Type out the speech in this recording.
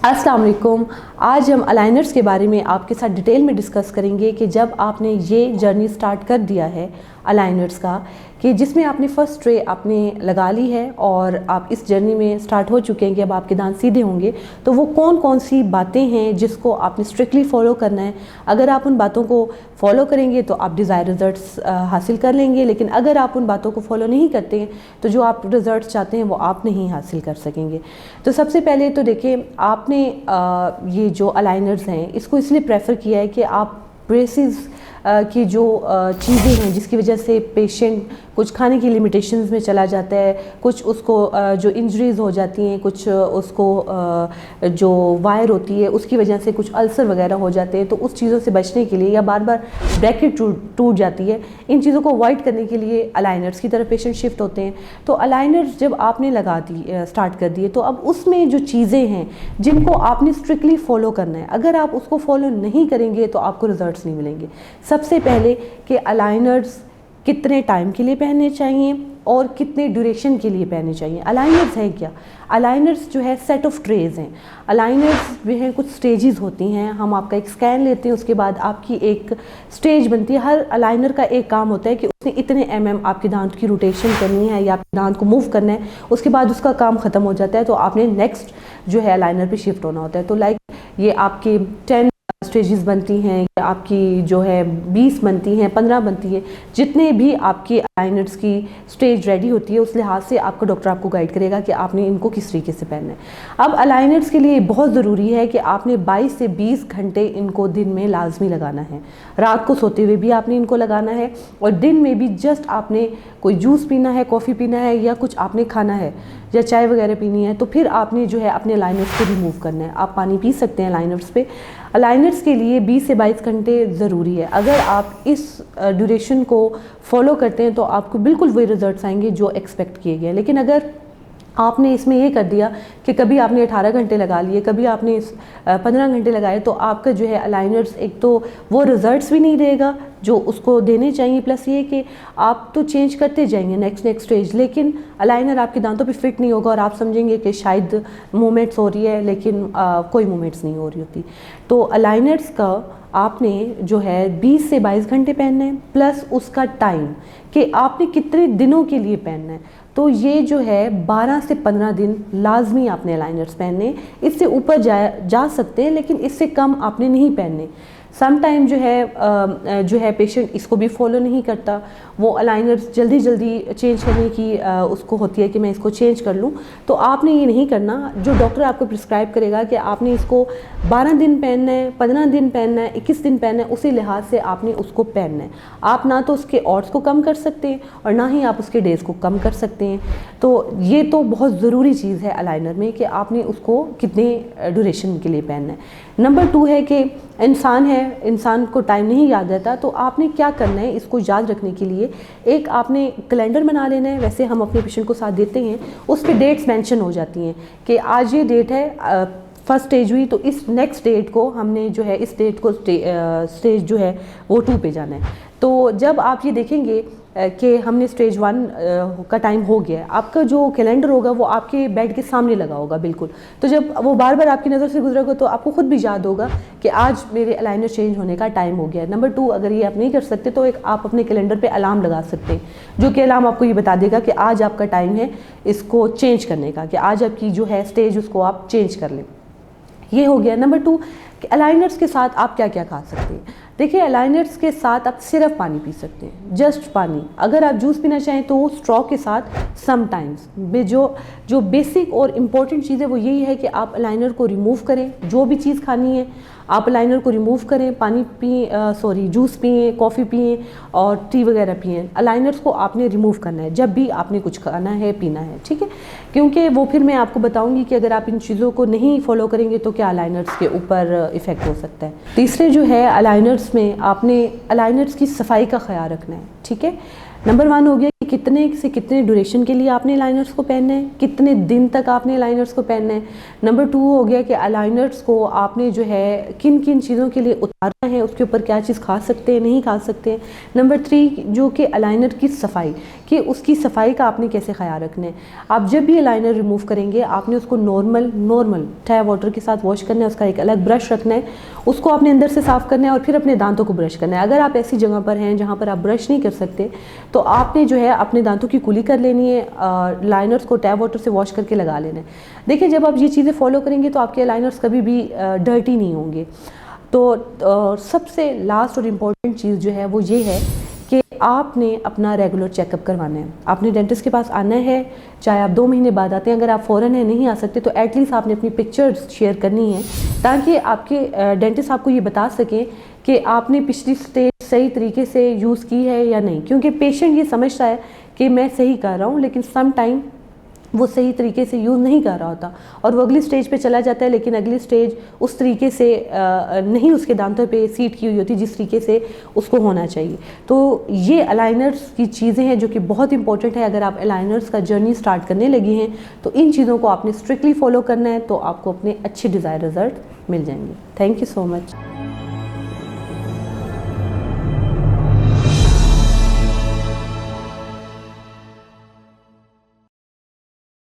अस्सलाम वालेकुम। आज हम अलाइनर्स के बारे में आपके साथ डिटेल में डिस्कस करेंगे कि जब आपने ये जर्नी स्टार्ट कर दिया है अलाइनर्स का, कि जिसमें आपने फ़र्स्ट ट्रे आपने लगा ली है और आप इस जर्नी में स्टार्ट हो चुके हैं कि अब आपके दांत सीधे होंगे, तो वो कौन कौन सी बातें हैं जिसको आपने स्ट्रिक्टली फ़ॉलो करना है। अगर आप उन बातों को फॉलो करेंगे तो आप डिज़ायर रिज़ल्ट्स हासिल कर लेंगे, लेकिन अगर आप उन बातों को फॉलो नहीं करते हैं तो जो आप रिज़ल्ट्स चाहते हैं वो आप नहीं हासिल कर सकेंगे। तो सबसे पहले तो देखिए, आपने ये जो अलाइनर्स हैं इसको इसलिए प्रेफर किया है कि आप ब्रेसेस की जो चीज़ें हैं जिसकी वजह से पेशेंट कुछ खाने की लिमिटेशंस में चला जाता है, कुछ उसको जो इंजरीज़ हो जाती हैं, कुछ उसको जो वायर होती है उसकी वजह से कुछ अल्सर वगैरह हो जाते हैं, तो उस चीज़ों से बचने के लिए या बार बार ब्रैकेट टूट जाती है, इन चीज़ों को अवॉइड करने के लिए अलाइनर्स की तरफ पेशेंट शिफ्ट होते हैं। तो अलाइनर्स जब आपने लगा दी स्टार्ट कर दिए, तो अब उसमें जो चीज़ें हैं जिनको आपने स्ट्रिक्टली फॉलो करना है, अगर आप उसको फॉलो नहीं करेंगे तो आपको रिजल्ट्स नहीं मिलेंगे। सबसे पहले कि अलाइनर्स कितने टाइम के लिए पहनने चाहिए और कितने ड्यूरेशन के लिए पहनने चाहिए। अलाइनर्स है क्या? अलाइनर्स जो है सेट ऑफ ट्रेज हैं। अलाइनर्स जो हैं कुछ स्टेजेस होती हैं, हम आपका एक स्कैन लेते हैं, उसके बाद आपकी एक स्टेज बनती है। हर अलाइनर का एक काम होता है कि उसने इतने आपके दांत की रोटेशन करनी है या आपके दांत को मूव करना है, उसके बाद उसका काम ख़त्म हो जाता है, तो आपने नेक्स्ट जो है अलाइनर पे शिफ्ट होना होता है। तो लाइक ये आपके 10 स्टेजेस बनती हैं, या आपकी जो है 20 बनती हैं, 15 बनती है, जितने भी आपकी अलाइनर्स की स्टेज रेडी होती है उस लिहाज से आपका डॉक्टर आपको गाइड करेगा कि आपने इनको किस तरीके से पहनना है। अब अलाइनर्स के लिए बहुत ज़रूरी है कि आपने 22 से 20 घंटे इनको दिन में लाजमी लगाना है। रात को सोते हुए भी आपने इनको लगाना है और दिन में भी जस्ट आपने कोई जूस पीना है, कॉफ़ी पीना है या कुछ आपने खाना है या चाय वगैरह पीनी है, तो फिर आपने जो है अपने अलाइनर्स को रिमूव करना है। आप पानी पी सकते हैं अलाइनर्स पे। अलाइनर्स के लिए 20 से 22 घंटे ज़रूरी है। अगर आप इस ड्यूरेशन को फॉलो करते हैं तो आपको बिल्कुल वही रिजल्ट्स आएंगे जो एक्सपेक्ट किए गए। लेकिन अगर आपने इसमें ये कर दिया कि कभी आपने 18 घंटे लगा लिए, कभी आपने 15 घंटे लगाए, तो आपका जो है अलाइनर्स एक तो वो रिज़ल्ट्स भी नहीं देगा जो उसको देने चाहिए, प्लस ये कि आप तो चेंज करते जाएंगे नेक्स्ट स्टेज, लेकिन अलाइनर आपके दांतों पे फिट नहीं होगा और आप समझेंगे कि शायद मूवमेंट्स हो रही है, लेकिन कोई मूवमेंट्स नहीं हो रही होती। तो अलाइनर्स का आपने जो है 20 से 22 घंटे पहनना है, प्लस उसका टाइम कि आपने कितने दिनों के लिए पहनना है। तो ये जो है 12 से 15 दिन लाजमी आपने अलाइनर्स पहनने। इससे ऊपर जा सकते हैं, लेकिन इससे कम आपने नहीं पहनने। सम टाइम जो है पेशेंट इसको भी फॉलो नहीं करता, वो अलाइनर्स जल्दी चेंज करने की उसको होती है कि मैं इसको चेंज कर लूँ। तो आपने ये नहीं करना। जो डॉक्टर आपको प्रिस्क्राइब करेगा कि आपने इसको 12 दिन पहनना है, 15 दिन पहनना है, 21 दिन पहनना है, उसी लिहाज से आपने उसको पहनना है। आप ना तो उसके ऑड्स को कम कर सकते हैं और ना ही आप उसके डेज़ को कम कर सकते हैं। तो ये तो बहुत ज़रूरी चीज़ है अलाइनर में कि आपने उसको कितने ड्यूरेशन के लिए पहनना है। नंबर 2 है कि इंसान को टाइम नहीं याद रहता, तो आपने क्या करना है इसको याद रखने के लिए एक आपने कैलेंडर बना लेना है। वैसे हम अपने पेशेंट को साथ देते हैं, उस पर डेट्स मेंशन हो जाती हैं कि आज ये डेट है, फर्स्ट स्टेज हुई, तो इस नेक्स्ट डेट को हमने जो है इस डेट को स्टेज जो है वो 2 पे जाना है। तो जब आप ये देखेंगे कि हमने स्टेज 1 का टाइम हो गया है, आपका जो कैलेंडर होगा वो आपके बेड के सामने लगा होगा बिल्कुल। तो जब वो बार बार आपकी नज़र से गुजरेगा तो आपको खुद भी याद होगा कि आज मेरे अलाइनर चेंज होने का टाइम हो गया है। नंबर 2, अगर ये आप नहीं कर सकते तो एक आप अपने कैलेंडर पे अलार्म लगा सकते हैं, जो कि अलार्म आपको ये बता देगा कि आज आपका टाइम है इसको चेंज करने का, कि आज आपकी जो है स्टेज उसको आप चेंज कर लें। ये हो गया। नंबर 2 कि अलाइनर्स के साथ आप क्या क्या खा सकते हैं। देखिए, अलाइनर्स के साथ आप सिर्फ पानी पी सकते हैं, जस्ट पानी। अगर आप जूस पीना चाहें तो स्ट्रॉ के साथ समटाइम्स। जो बेसिक और इम्पॉर्टेंट चीज़ है वो यही है कि आप अलाइनर को रिमूव करें। जो भी चीज़ खानी है आप अलाइनर को रिमूव करें, पानी पिए, जूस पिए, कॉफ़ी पिए और टी वगैरह पिए। अलाइनर्स को आपने रिमूव करना है जब भी आपने कुछ खाना है, पीना है, ठीक है। क्योंकि वो फिर मैं आपको बताऊंगी कि अगर आप इन चीज़ों को नहीं फॉलो करेंगे तो क्या अलाइनर्स के ऊपर इफ़ेक्ट हो सकता है। तीसरे जो है अलाइनर्स में आपने अलाइनर्स की सफाई का ख्याल रखना है, ठीक है। नंबर 1 हो गया कि कितने से कितने ड्यूरेशन के लिए आपने अलाइनर्स को पहनना है, कितने दिन तक आपने अलाइनर्स को पहनना है। नंबर 2 हो गया कि अलाइनर्स को आपने जो है किन किन चीज़ों के लिए उतारना है, उसके ऊपर क्या चीज़ खा सकते हैं, नहीं खा सकते हैं। नंबर 3 जो कि अलाइनर की सफाई, कि उसकी सफाई का आपने कैसे ख्याल रखना है। आप जब भी अलाइनर रिमूव करेंगे आपने उसको नॉर्मल टैप वाटर के साथ वॉश करना है, उसका एक अलग ब्रश रखना है, उसको आपने अंदर से साफ़ करना है और फिर अपने दांतों को ब्रश करना है। अगर आप ऐसी जगह पर हैं जहाँ पर आप ब्रश नहीं कर सकते तो आपने जो है अपने दांतों की कुली कर लेनी है, लाइनर्स को टैप वाटर से वॉश करके लगा लेना है। देखिए जब आप ये चीज़ें फॉलो करेंगे तो आपके लाइनर्स कभी भी डर्टी नहीं होंगे। तो सबसे लास्ट और इम्पॉर्टेंट चीज़ जो है वो ये है कि आपने अपना रेगुलर चेकअप करवाना है। आपने डेंटिस्ट के पास आना है, चाहे आप 2 महीने बाद आते हैं, अगर आप फ़ौरन है नहीं आ सकते तो एटलीस्ट आपने अपनी पिक्चर्स शेयर करनी है ताकि आपके डेंटिस्ट आपको ये बता सकें कि आपने पिछली स्टेज सही तरीके से यूज़ की है या नहीं। क्योंकि पेशेंट ये समझता है कि मैं सही कर रहा हूँ लेकिन सम टाइम वो सही तरीके से यूज़ नहीं कर रहा होता और वो अगली स्टेज पे चला जाता है, लेकिन अगली स्टेज उस तरीके से नहीं उसके दांतों पे सीट की हुई होती जिस तरीके से उसको होना चाहिए। तो ये अलाइनर्स की चीज़ें हैं जो कि बहुत इंपॉर्टेंट है। अगर आप अलाइनर्स का जर्नी स्टार्ट करने लगी हैं तो इन चीज़ों को आपने स्ट्रिक्टली फॉलो करना है, तो आपको अपने अच्छे डिज़ायर रिजल्ट मिल जाएंगे। Thank you so much.